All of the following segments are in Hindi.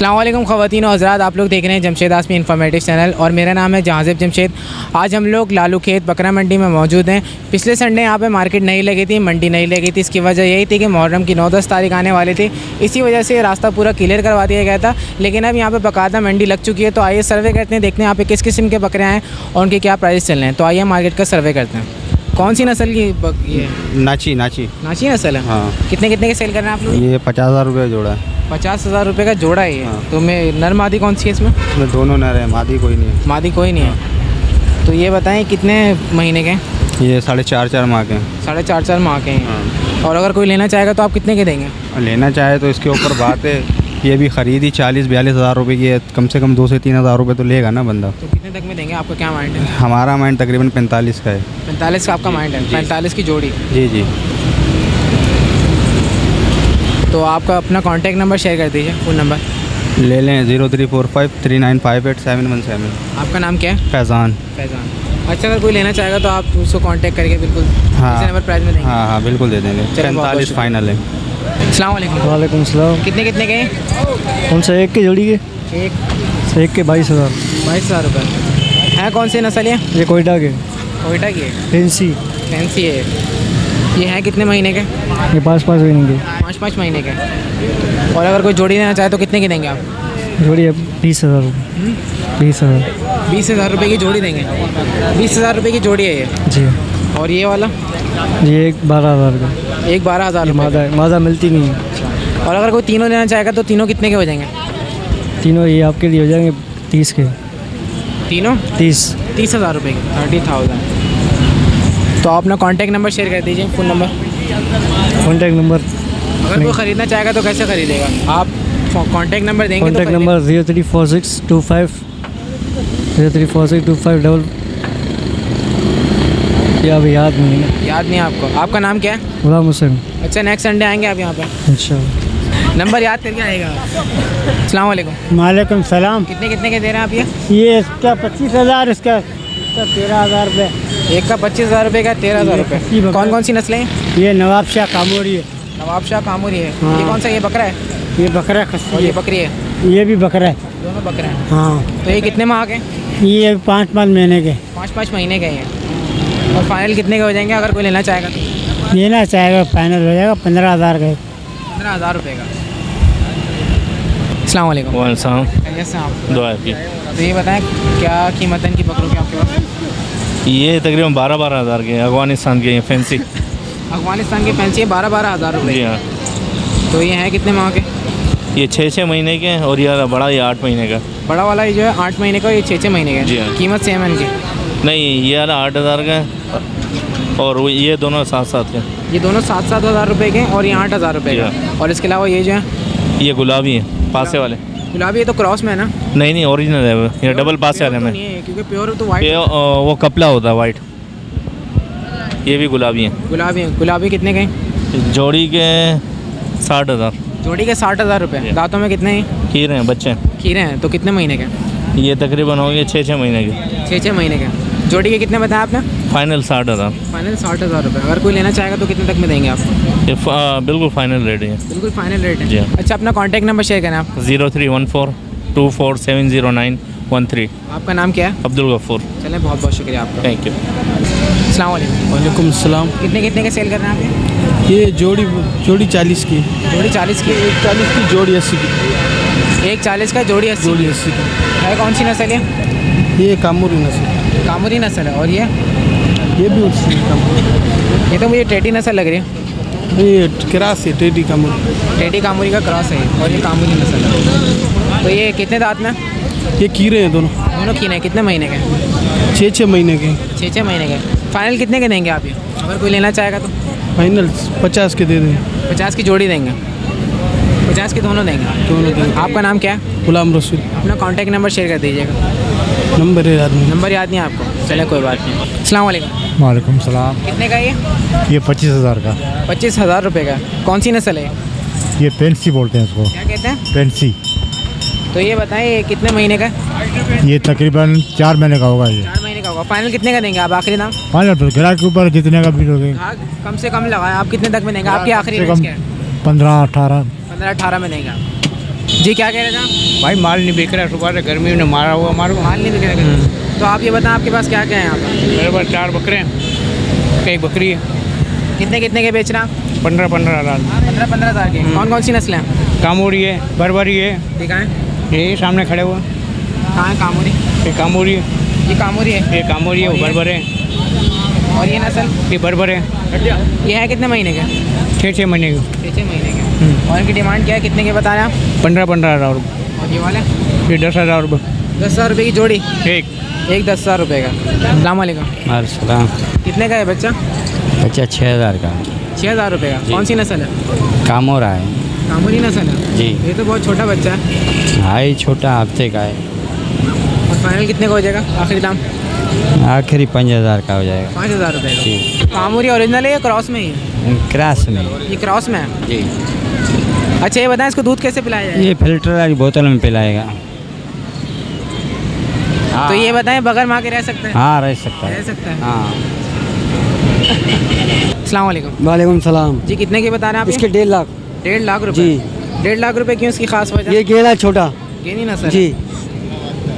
अस्सलाम वालेकुम ख़वातीन और हज़रात, आप लोग देख रहे हैं जमशेद आसमी इन्फॉर्मेटिव चैनल और मेरा नाम है जहाज़िब जमशेद। आज हम लोग लालू खेत बकरा मंडी में मौजूद हैं। पिछले संडे यहाँ पे मार्केट नहीं लगी थी, मंडी नहीं लगी थी। इसकी वजह यही थी कि मुहर्रम की 9-10 तारीख आने वाली थी, इसी वजह से रास्ता पूरा क्लियर करवा दिया गया था। लेकिन अब यहाँ पर बाकायदा मंडी लग चुकी है। तो आइए सर्वे करते हैं, देखते हैं यहाँ पे किस किस्म के बकरे हैं और उनके क्या प्राइस चल रहे हैं। तो आइए मार्केट का सर्वे करते हैं। कौन सी नस्ल की ये नाची नस्ल है? हाँ। कितने के सेल कर रहे हैं आप लोग? ये 50,000 रुपये जोड़ा है। 50,000 रुपये का जोड़ा है ये। हाँ। तो मैं नर मादी कौन सी है इसमें? इसमें दोनों नर हैं, मादी कोई नहीं है। मादी कोई नहीं है। तो ये बताएं कितने महीने के हैं? ये 4.5 माह के हैं। 4.5 माह के हैं। हाँ। और अगर कोई लेना चाहेगा तो आप कितने के देंगे? लेना चाहे तो इसके ऊपर बात है। ये भी ख़रीदी 40-42 हज़ार रुपये की है, कम से कम 2 से 3 हज़ार रुपये तो लेगा ना बंदा। तो कितने तक में देंगे? आपका क्या माइंड है? हमारा माइंड तकरीबन 45 का है। 45 का आपका माइंड है? 45 की जोड़ी। जी जी। तो आपका अपना कॉन्टैक्ट नंबर शेयर कर दीजिए, फ़ोन नंबर ले लें 0345395817। आपका नाम क्या है? फैज़ान। फैज़ान। अच्छा, अगर कोई लेना चाहेगा तो आप उसको कांटेक्ट करके बिल्कुल हाँ। इसी नंबर प्राइस में देंगे? हाँ बिल्कुल दे देंगे। चलिए, बहुत 45 बहुत फाइनल है। अस्सलाम वालेकुम। वालेकुम सलाम। कितने के हैं? कौन सा एक के जोड़ी के? एक के 22,000। 22,000 रुपये है। कौन सी नस्ल है? ये कोयटा के कोयटा की है। फैंसी। फैंसी है। ये है कितने महीने के? ये 5 महीने के। 5 महीने के। और अगर कोई जोड़ी लेना चाहे तो कितने की देंगे आप? जोड़ी है 20,000 रुपये। 20,000। 20,000 रुपये की जोड़ी देंगे? 20,000 रुपये की जोड़ी है ये। जी। और ये वाला? ये एक 12,000 का। एक 12,000 मादा मिलती नहीं है। और अगर कोई तीनों लेना चाहेगा तो तीनों कितने के हो जाएंगे? तीनों ये आपके लिए हो जाएंगे 30 के। तीनों 30,000 रुपये के, 30,000। तो आप अपना कॉन्टैक्ट नंबर शेयर कर दीजिए, फ़ोन नंबर। कॉन्टैक्ट नंबर अगर कोई ख़रीदना चाहेगा तो कैसे ख़रीदेगा? आप कॉन्टैक्ट नंबर देंगे? कॉन्टैक्ट नंबर 034625 ये अभी याद नहीं है। याद नहीं है आपको? आपका नाम क्या है? गुलाम हुसैन। अच्छा, नेक्स्ट संडे आएंगे आप यहाँ पे? इंशाल्लाह। नंबर याद करके आएगा। अस्सलाम वालेकुम। वालेकुम सलाम। कितने के दे रहे हैं आप ये? ये इसका 25,000, इसका 13,000 रुपये। एक का 25,000 रुपये का 13,000 रुपये। कौन सी नस्लें हैं? ये नवाब शाह कामोरी है। नवाब शाह कामूरी है। हाँ। ये कौन सा? ये बकरा है ये बकरा और खस्सी ये है। बकरी है? ये भी बकरा है। दोनों बकरे हैं। हाँ। तो ये कितने माह के? ये 5 महीने के। 5 महीने के हैं। और फाइनल कितने के हो जाएंगे अगर कोई लेना चाहेगा तो? लेना चाहेगा फाइनल हो जाएगा 15,000 का। 15,000 रुपये का। अस्सलाम वालेकुम। वालेकुम खैरियत से आप? दुआ आपकी। तो ये बताएं क्या कीमत है इनकी बकरों की आपके पास? ये तकरीबन 12-12 हज़ार के अफ़गानिस्तान के हैं, फैंसी। अफगानिस्तान की फैंसी है। 12,000 जी रुपये। हाँ। तो ये है कितने माह के? ये 6-6 महीने के हैं और ये बड़ा ये 8 महीने का। बड़ा वाला ये जो है 8 महीने का, ये 6 महीने का। जी हाँ। कीमत सेम है इनकी? नहीं, ये वाला 8,000 का है और ये दोनों साथ के। ये दोनों 7,000 रुपये के हैं और ये 8,000 रुपये जी का। और इसके अलावा ये जो है ये गुलाबी है, पासे वाले। गुलाबी है तो क्रॉस में है ना? नहीं ओरिजिनल है वो, ये डबल पासे वाले प्योर तो में। नहीं है, क्योंकि प्योर तो वाइट। वो कपला होता है वाइट। ये भी गुलाबी है। गुलाबी कितने के हैं? जोड़ी के 60,000। जोड़ी के 60,000 रुपये। दांतों में कितने हैं? खीरे हैं, बच्चे हैं। खीरे हैं। तो कितने महीने के? ये तकरीबन हो गए 6-6 महीने के। 6 महीने के। जोड़ी के कितने बताया आपने? फाइनल 60,000। फाइनल 60,000 रुपये। अगर कोई लेना चाहेगा तो कितने तक में देंगे आप? ये बिल्कुल फाइनल रेट है। बिल्कुल फाइनल रेट जी है। हाँ। अच्छा, अपना कॉन्टैक्ट नंबर शेयर करें आप। 031424709113। आपका नाम क्या है? अब्दुल गफूर। चलें, बहुत बहुत शुक्रिया आपका। Thank you. अस्सलाम वालेकुम। वालेकुम सलाम। कितने के सेल कर रहे हैं आप? ये जोड़ी 40 की। जोड़ी 40 की। 40 की जोड़ी 80 की। एक 40 का, जोड़ी 80 जोड़ी की। 80 की। है कौन सी नस्ल है? ये कामोरी नस्ल। कामूरी नस्ल है। और ये ये भी उसकी कामोरी। ये तो मुझे टेडी नस्ल लग रही है। ये क्रास है टेडी कामोरी। टेडी कामूरी का क्रॉस है और ये कामूरी नस्ल है। तो ये कितने दांत में? ये कीरे हैं दोनों। दोनों कीने। कितने महीने के? 6 महीने के। 6 महीने के। फाइनल कितने के देंगे आप ये अगर कोई लेना चाहेगा तो? फाइनल 50 के दे दें। 50 की जोड़ी देंगे? 50 के दोनों देंगे? दोनों देंगे। आपका नाम क्या है? गुलाम रसूल। अपना कॉन्टैक्ट नंबर शेयर कर दीजिएगा। नंबर है याद नहीं। नंबर याद नहीं है आपको? चले, कोई बात नहीं। अस्सलाम वालेकुम। वालेकुम सलाम। कितने का ये? 25,000 का। 25,000 रुपये का। कौन सी नस्ल है? ये पेंसी बोलते हैं इसको। क्या कहते हैं? पेंसी। तो ये बताएं ये कितने महीने का? ये तकरीबन 4 महीने का होगा। ये 4 महीने का होगा। फाइनल कितने का देंगे आप? आखिरी दाम? फाइनल पर ग्राहक के ऊपर जितने का भी होगा। हाँ, कम से कम लगाए। आप कितने तक में देंगे? आपकी आखिरी रेंज क्या है? 15-18। 15-18 में देंगे आप? जी क्या कह रहे थे आप? भाई माल नहीं बिक रहा, सुबह से गर्मी ने मारा हुआ हमारे को। माल नहीं बिक रहा। तो आप ये बताएं आपके पास क्या क्या है यहाँ पर? मेरे पास 4 बकरे हैं, एक बकरी है। कितने कितने के बेच रहे हैं आप? 15-15 हज़ार। 15-15 हज़ार के। कौन कौन सी नस्लें हैं? कामोरी है, बरबरी है, दिखाएं। ये सामने खड़े हुए। कहाँ है कामोरी? ये कामोरी है, ये कामोरी है। ये कामोरी है, वो बरबर है, और ये नस्ल? ये बरबर है। ये है कितने महीने के? 6-6 महीने की। 6 महीने के। और इनकी डिमांड क्या है, कितने के बता रहे हैं आप? 15-15 हज़ार रुपये। और ये वाले? ये 10,000 रुपये 10,000 रुपये की जोड़ी? एक। एक 10,000 रुपये का। अस्सलाम वालेकुम। माशाल्लाह। कितने का है बच्चा? बच्चा 6,000 का। 6,000 रुपये का। कौन सी नस्ल है? काम हो रहा है कामोरी नस्ल है? जी। ये तो बहुत छोटा बच्चा है। हाई छोटा हफ्ते का है। और फाइनल कितने का हो जाएगा आखिरी दाम? आखिरी 5,000 का हो जाएगा। 5,000 रुपये जी। का। कामोरी ओरिजिनल है या क्रॉस में ही है? क्रास में। ये क्रॉस में है। जी। अच्छा ये बताएं इसको दूध कैसे पिलाया जाए? ये फिल्टर वाली बोतल में पिलाएगा। हाँ। तो ये बताएं बगैर माँ के रह सकते हैं? हाँ रह सकता रह है। सकता है। हाँ। अस्सलाम वालेकुम। वालेकुम सलाम। जी कितने के बता रहे हैं आप? इसके 1.5 लाख। 1.5 लाख रुपए? जी। 1.5 लाख रुपए क्यों, इसकी खास वजह? ये गेला है छोटा। गेनी नस्ल जी। है?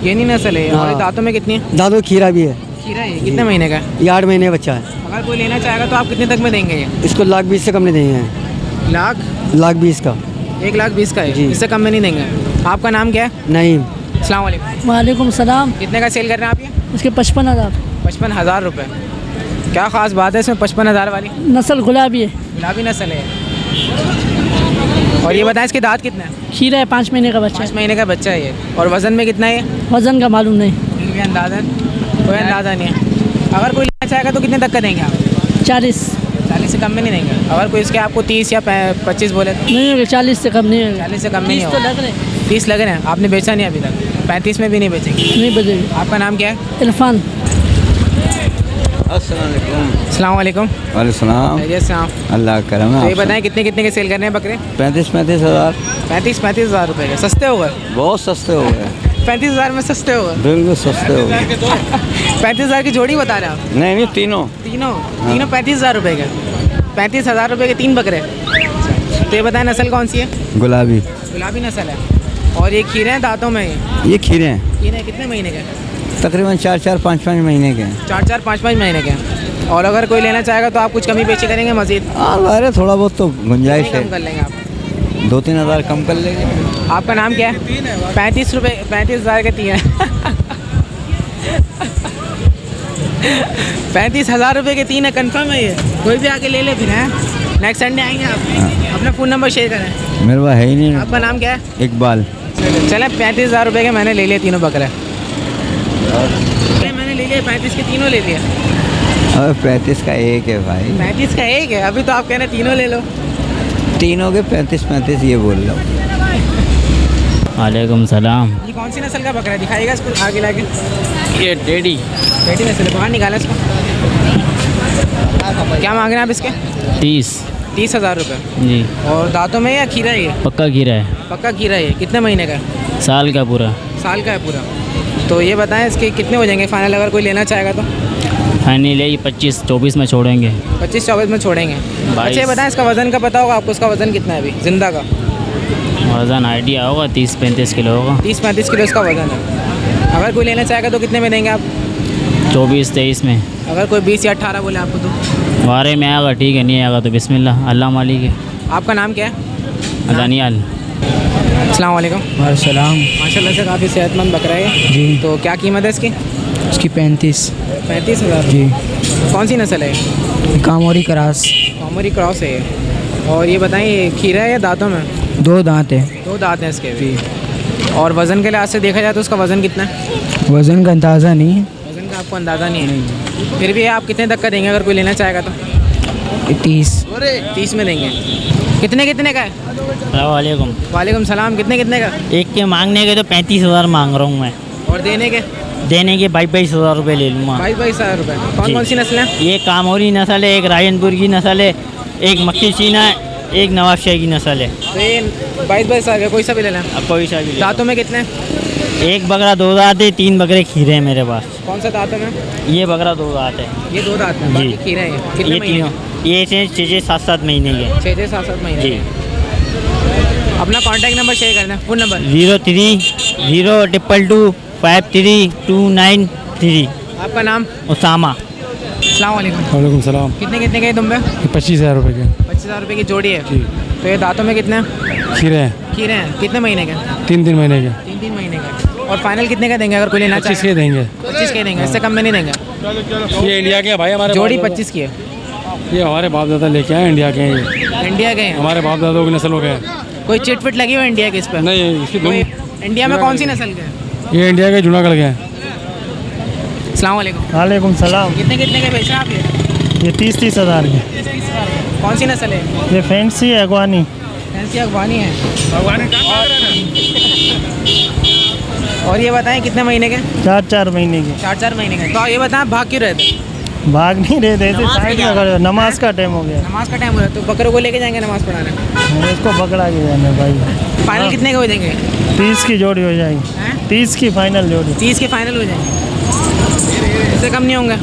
गेनी नस्ल है। और हाँ। ये दांतों में कितनी है? दादो खीरा भी है। खीरा है। कितने महीने का है? ये 8 महीने बच्चा है। अगर कोई लेना चाहेगा तो आप कितने तक में देंगे ये? इसको 1,20,000 से कम नहीं देंगे हैं। लाख? 1,20,000 का। 1,20,000 का है? जी। इससे कम में नहीं देंगे। आपका नाम क्या है? नहीं। अस्सलाम वालेकुम। वालेकुम सलाम। कितने का सेल कर रहे हैं आप ये? इसके 55,000। 55,000 रुपये। क्या ख़ास बात है इसमें 55,000 वाली? नस्ल गुलाबी है। गुलाबी नस्ल है। और ये बताएं इसके दांत कितने हैं? खीरा है, 5 महीने का बच्चा 5 है। महीने का बच्चा है ये। और वज़न में कितना है ये? वजन का मालूम नहीं। फिर भी अंदाज़ा कोई अंदाज़ा नहीं है। अगर कोई लेना चाहेगा तो कितने तक का देंगे आप? 40 40 से कम में नहीं देंगे। अगर कोई इसके आपको 30 या 25 बोले तो? नहीं होगा, 40 से कम नहीं होगा। 40 से कम में नहीं 30 तो होगा। लग रहे 30 लग रहे हैं। आपने बेचा नहीं अभी तक? 35 में भी नहीं बेचेंगे? नहीं बजेगी। आपका नाम क्या है? इरफान। अस्सलाम वालेकुम। वालेकुम। खैरियत से आप? अल्लाह करम तो ये बताएं कितने कितने के सेल कर रहे हैं बकरे? 35-35 हज़ार। 35 हज़ार रुपये के। सस्ते हो गए? बहुत सस्ते हो गए। 35,000 में सस्ते हो गए? बिल्कुल सस्ते हो गए। 35,000 की जोड़ी बता रहे हैं आप? नहीं नहीं तीनों। तीनों 35,000 रुपये के। 35,000 रुपये के 3 बकरे। तो ये बताएं नस्ल कौन सी है? गुलाबी। गुलाबी नस्ल है। और ये खीरे हैं दांतों में? ये खीरे हैं, खीरे कितने महीने के? तकरीबन 4-4, 5-5 महीने के हैं। 4-4, 5-5 महीने के। और अगर कोई लेना चाहेगा तो आप कुछ कमी पेशी करेंगे मजीद? हाँ अरे थोड़ा बहुत तो गुंजाइश है। कम कर लेंगे आप? 2-3 हज़ार कम कर लेंगे। आपका नाम क्या है? 35,000 के 3 है। 35,000 रुपये के 3 है। कन्फर्म है ये? कोई भी आके ले ले फिर हैं? नेक्स्ट संडे आएंगे आप? अपना फ़ोन नंबर शेयर करें। मेरे पास है ही नहीं। आपका नाम क्या है? इकबाल। चलें 35,000 रुपये के मैंने ले लिए तीनों बकरे। मैंने ले लिए 35 के तीनों ले लिए। अरे 35 का एक है भाई। 35 का एक है? अभी तो आप कह रहे हैं तीनों ले लो। तीनों के 35-35 ये बोल रहा हूँ। वालेकुम सलाम। ये कौन सी नस्ल का बकरा है? दिखाइएगा इसको आगे लाके। ये डेडी बेटी नस्ल है। बाहर निकाला इसको। क्या मांग रहे हैं आप इसके? 30,000 रुपये। जी। और दांतों में या खीरा है ये? पक्का गिरा है। पक्का खीरा है ये। कितने महीने का है? साल का पूरा। साल का है पूरा। तो ये बताएं इसके कितने हो जाएंगे फाइनल अगर कोई लेना चाहेगा तो? फाइनल ये 25-24 में छोड़ेंगे। 25-24 में छोड़ेंगे। 22। अच्छा ये बताएं इसका वज़न का पता होगा आपको? उसका वज़न कितना है अभी जिंदा का? वज़न आइडिया होगा 30-35 किलो होगा। 30-35 किलो इसका वज़न है। अगर कोई लेना चाहेगा तो कितने में देंगे आप? 24-23 में। अगर कोई 20 या 18 बोले आपको तो? वारे में आएगा ठीक है, नहीं आएगा तो बिस्मिल्लाह, अल्लाह मालिक है। आपका नाम क्या है? दानियाल। अस्सलाम वालेकुम। सलाम। माशाल्लाह से काफ़ी सेहतमंद बकरा है। जी। तो क्या कीमत है इसकी? इसकी 35। 35,000। जी। कौन सी नस्ल है? कामोरी क्रास। कामोरी क्रॉस है ये। और ये बताएं ये खीरा है या दांतों में? 2 दांत है। 2 दांत हैं इसके भी। और वज़न के लिहाज से देखा जाए तो उसका वज़न कितना है? वज़न का अंदाज़ा नहीं है। वज़न का आपको अंदाज़ा नहीं है? फिर भी आप कितने तक का देंगे अगर कोई लेना चाहेगा तो? 30 में देंगे। कितने कितने का है? वालेकुम। वालेकुम सलाम। कितने कितने का? एक के मांगने के तो 35,000 मांग रहा हूँ मैं। और देने के? देने के 22,000 रुपये ले लूँगा। 22,000 रुपये। कौन जी। कौन सी नस्लें हैं? ये कामोरी नस्ल है, एक रायनपुर की नस्ल है, एक मक्खी चीना है, एक नवाब शाही की नस्ल है। तो ये 22,000 का कोई सा भी ले लें। अब कोई सा भी ले लो। दांतों में कितने? एक बकरा 2 दांत है, 3 बकरे खीरे हैं मेरे पास। कौन सा दांतों में? ये बकरा 2 दांत है। ये 2 दांत में। जी। बाकी खीरा है। कितने ये महीने? तीनों ये 6-7 महीने के। 6-7 महीने जी। के। अपना कॉन्टैक्ट नंबर शेयर कर दें, फ़ोन नंबर। 03025293। आपका नाम? उसामा। अस्सलाम वालेकुम। वालेकुम सलाम। कितने कितने के दुम्बे? 25,000 रुपये के 25,000 रुपये की जोड़ी है। तो ये दांतों में कितने हैं? खीरे हैं, खीरे हैं। कितने महीने के? 3 महीने के। 3 महीने का। और फाइनल कितने का देंगे अगर कोई लेना 25 चाहे? के देंगे। 25 के देंगे, इससे कम में नहीं देंगे। ये इंडिया के हैं भाई, हमारे जोड़ी बाप 25 की है। दादा- ये हमारे बाप दादा लेके आए, इंडिया के हैं ये। इंडिया के हैं। हमारे बाप दादाओं की नस्ल हो गए। कोई चिट फिट लगी हुई है इंडिया के इस पर? नहीं, इसकी कोई इंडिया में कौन सी नस्ल के हैं? ये इंडिया के जूनागढ़ के हैं। अस्सलाम वालेकुम। वालेकुम सलाम। कितने कितने के बेच रहे हैं आप ये? ये 30 हज़ार के। कौन सी नस्ल है? ये फैंसी है, अगवानी। फैंसी अफगानी है। और ये बताएं कितने महीने के? 4 महीने के। 4 महीने के। तो ये बताएं भाग क्यों रहे थे? भाग नहीं रहे थे, साइड में खड़े, नमाज का टाइम हो गया। नमाज का टाइम हो रहा है तो बकरों को लेके जाएंगे नमाज पढ़ाने। इसको पकड़ा के जाना भाई। फाइनल कितने के हो जाएंगे? 30 की जोड़ी हो जाएगी। हैं? 30 की फाइनल जोड़ी। 30 के फाइनल हो जाएंगे, इससे कम नहीं होंगे।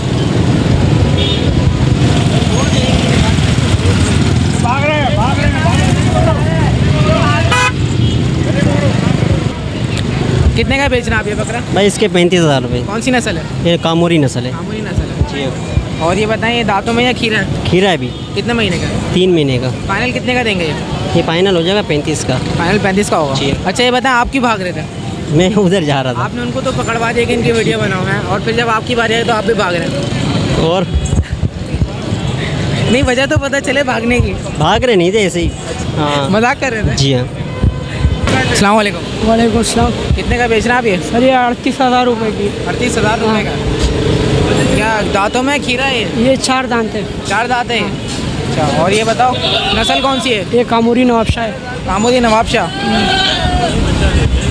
कितने का बेचना आप ये बकरा? भाई इसके 35,000 रुपये। कौन सी नस्ल है? ये कामोरी नस्ल है। कामुरी नस्ल है। और ये बताएं ये दांतों में या खीरा है? खीरा है भी कितने महीने का? 3 महीने का। फाइनल कितने का देंगे ये? ये फाइनल हो जाएगा 35 का। फाइनल 35 का होगा। जी। अच्छा ये बताएं आप क्यों भाग रहे थे? मैं उधर जा रहा था। आपने उनको तो पकड़वा दिया कि इनकी वीडियो बनाओ है, और फिर जब आपकी बारी आई तो आप भी भाग रहे हैं। और नहीं, वजह तो पता चले भागने की। भाग रहे नहीं थे ऐसे ही। हाँ मजाक कर रहे थे। जी हाँ। अस्सलाम वालेकुम। वालेकुम सलाम। कितने का बेच रहे हैं आप ये? सर ये 38,000 रुपये की। 38,000 रुपये का। क्या दांतों में खीरा है? ये 4 दांत है। 4 दांत है। अच्छा, और ये बताओ नस्ल कौन सी है? ये कामोरी नवाबशाह है। कामुरी नवाबशाह।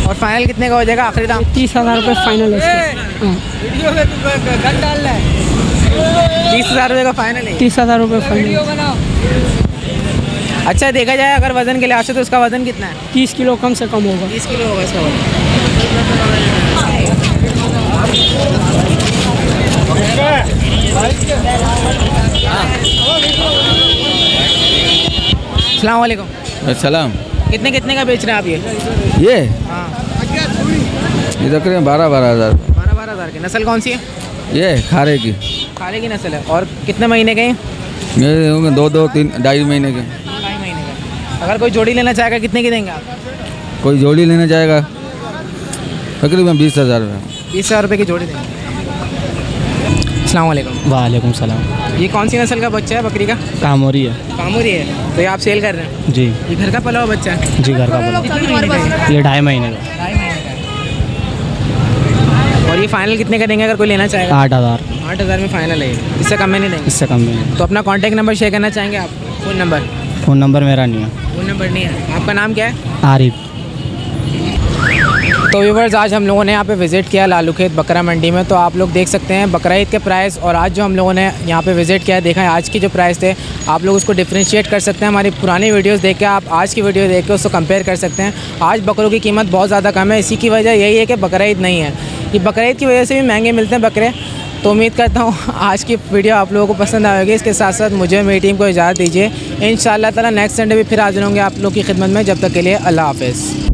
और फाइनल कितने का हो जाएगा आखिरी दाम? 30,000 रुपये फाइनल है इसका। हाँ, 30,000 रुपये का फाइनल है। 30,000 रुपये फाइनल। अच्छा देखा जाए अगर वजन के लिहाज से तो उसका वजन कितना है? 30 किलो कम से कम होगा। 30 किलो होगा इसका वजन। अस्सलाम वालेकुम। सलाम। कितने कितने का बेच रहे हैं आप ये? ये हाँ, ये तकरीबन 12 हज़ार। 12,000 की। नस्ल कौन सी है? ये खारे की। खारे की नस्ल है। और कितने महीने के हैं? ये होंगे 2-3 2.5 महीने के। 2.5 महीने का। अगर कोई जोड़ी लेना चाहेगा कितने की देंगे आप? कोई जोड़ी लेना चाहेगा तकरीबन 20,000 रुपये। 20,000 रुपये की जोड़ी देंगे। अस्सलाम वालेकुम। वालेकुम सलाम। ये कौन सी नस्ल का बच्चा है बकरी का? कामोरी है। कामुरी है। तो ये आप सेल कर रहे हैं? जी ये घर का पला हुआ बच्चा है? जी घर का बोला। कितने महीने का है? ये 2.5 महीने का। 2.5 महीने का है। और ये फाइनल कितने का देंगे अगर कोई लेना चाहेगा? 8,000। 8,000 में फाइनल है ये, इससे कम में नहीं देंगे। इससे कम में। तो अपना कॉन्टैक्ट नंबर शेयर करना चाहेंगे आप? Phone number? फ़ोन नंबर मेरा नहीं है। फ़ोन नंबर नहीं है। आपका नाम क्या है? आरिफ। तो व्यूवर्स आज हम लोगों ने यहाँ पे विज़िट किया लालू खेत बकरा मंडी में। तो आप लोग देख सकते हैं बकरा ईद के प्राइस और आज जो हम लोगों ने यहाँ पे विज़िट किया है, देखा है आज की जो प्राइस थे, आप लोग उसको डिफ्रेंशिएट कर सकते हैं। हमारी पुरानी वीडियोस देख के आप आज की वीडियो देख के उसको कंपेयर कर सकते हैं। आज बकरों की कीमत बहुत ज़्यादा कम है। इसी की वजह यही है कि बकरा ईद नहीं है। ये बकरा ईद की वजह से भी महंगे मिलते हैं बकरे। तो उम्मीद करता हूँ आज की वीडियो आप लोगों को पसंद आएगी। इसके साथ साथ मुझे मेरी टीम को इजाज़त दीजिए। इंशाअल्लाह ताला नेक्स्ट संडे भी फिर हाजिर होंगे आप लोग की खिदमत में। जब तक के लिए अल्लाह हाफ़िज़।